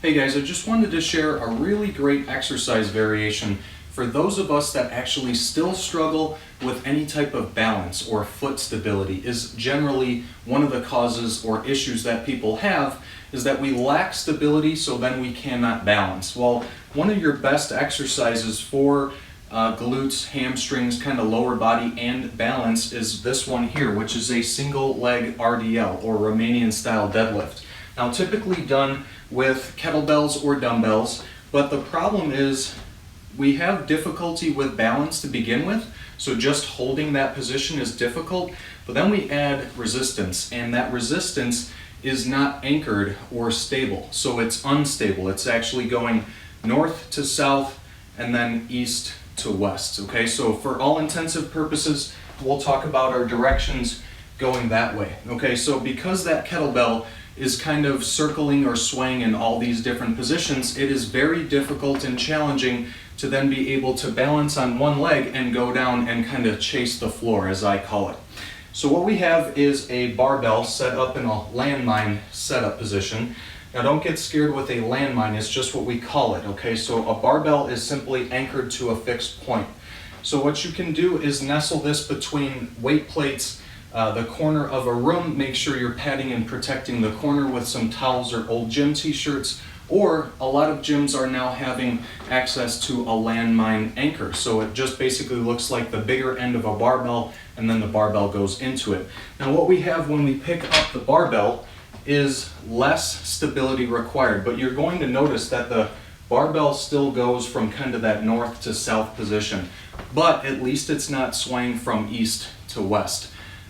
Hey guys, I just wanted to share a really great exercise variation for those of us that actually still struggle with any type of balance or foot stability. Is generally one of the causes or issues that people have is that we lack stability, so then we cannot balance. Well, one of your best exercises for glutes, hamstrings, kind of lower body and balance is this one here, which is a single leg RDL or Romanian style deadlift. Now typically done with kettlebells or dumbbells, but the problem is we have difficulty with balance to begin with, so just holding that position is difficult, but then we add resistance, and that resistance is not anchored or stable, so it's unstable. It's actually going north to south and then east to west. Okay, so for all intensive purposes, we'll talk about our directions going that way. Okay, so because that kettlebell is kind of circling or swaying in all these different positions, it is very difficult and challenging to then be able to balance on one leg and go down and kind of chase the floor, as I call it. So what we have is a barbell set up in a landmine setup position. Now don't get scared with a landmine, it's just what we call it, okay? So a barbell is simply anchored to a fixed point. So what you can do is nestle this between weight plates, the corner of a room. Make sure you're padding and protecting the corner with some towels or old gym t-shirts, or a lot of gyms are now having access to a landmine anchor. So it just basically looks like the bigger end of a barbell and then the barbell goes into it. Now what we have when we pick up the barbell is less stability required, but you're going to notice that the barbell still goes from kind of that north to south position, but at least it's not swaying from east to west.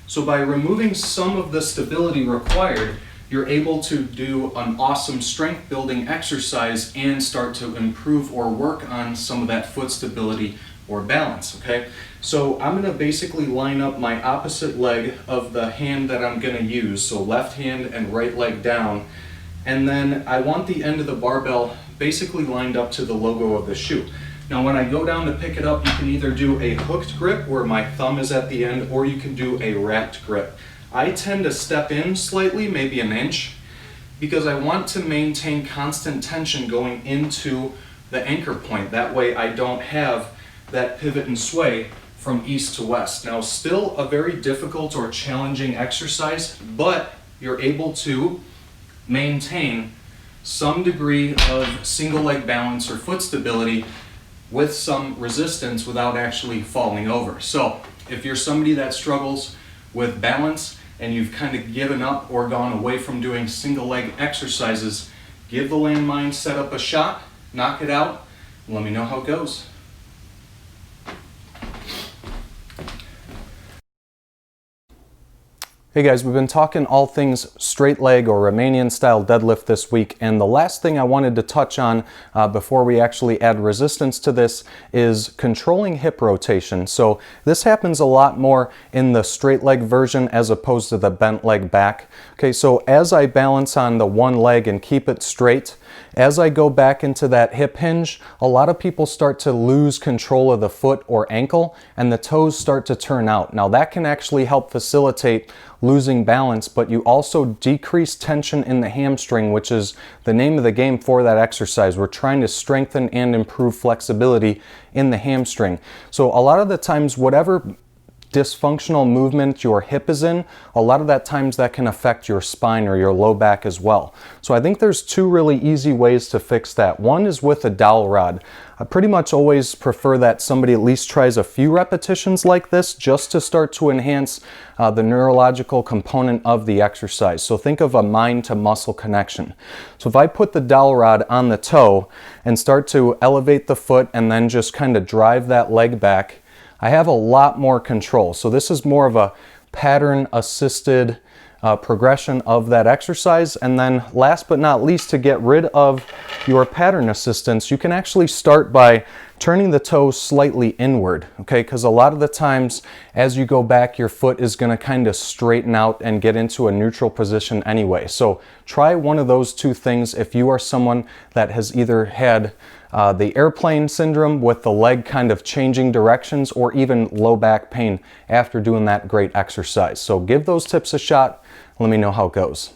So by removing some of the stability required, you're able to do an awesome strength building exercise and start to improve or work on some of that foot stability or balance, okay? So I'm gonna basically line up my opposite leg of the hand that I'm gonna use, so left hand and right leg down, and then I want the end of the barbell basically lined up to the logo of the shoe. Now when I go down to pick it up, you can either do a hooked grip where my thumb is at the end, or you can do a wrapped grip. I tend to step in slightly, maybe an inch, because I want to maintain constant tension going into the anchor point. That way I don't have that pivot and sway from east to west. Now still a very difficult or challenging exercise, but you're able to maintain some degree of single leg balance or foot stability with some resistance without actually falling over. So if you're somebody that struggles with balance and you've kind of given up or gone away from doing single leg exercises, give the landmine setup a shot, knock it out, and let me know how it goes. Hey guys, we've been talking all things straight leg or Romanian style deadlift this week, and the last thing I wanted to touch on before we actually add resistance to this is controlling hip rotation. So this happens a lot more in the straight leg version as opposed to the bent leg back. Okay, so as I balance on the one leg and keep it straight, as I go back into that hip hinge, a lot of people start to lose control of the foot or ankle and the toes start to turn out. Now that can actually help facilitate losing balance, but you also decrease tension in the hamstring, which is the name of the game for that exercise. We're trying to strengthen and improve flexibility in the hamstring. So a lot of the times, whatever dysfunctional movement your hip is in, a lot of that times that can affect your spine or your low back as well. So I think there's two really easy ways to fix that. One is with a dowel rod. I pretty much always prefer that somebody at least tries a few repetitions like this just to start to enhance the neurological component of the exercise. So think of a mind to muscle connection. So if I put the dowel rod on the toe and start to elevate the foot and then just kind of drive that leg back, I have a lot more control. So this is more of a pattern assisted progression of that exercise. And then last but not least, to get rid of your pattern assistance, you can actually start by turning the toes slightly inward, okay? Because a lot of the times as you go back, your foot is gonna kind of straighten out and get into a neutral position anyway. So try one of those two things if you are someone that has either had the airplane syndrome with the leg kind of changing directions, or even low back pain after doing that great exercise. So give those tips a shot. Let me know how it goes.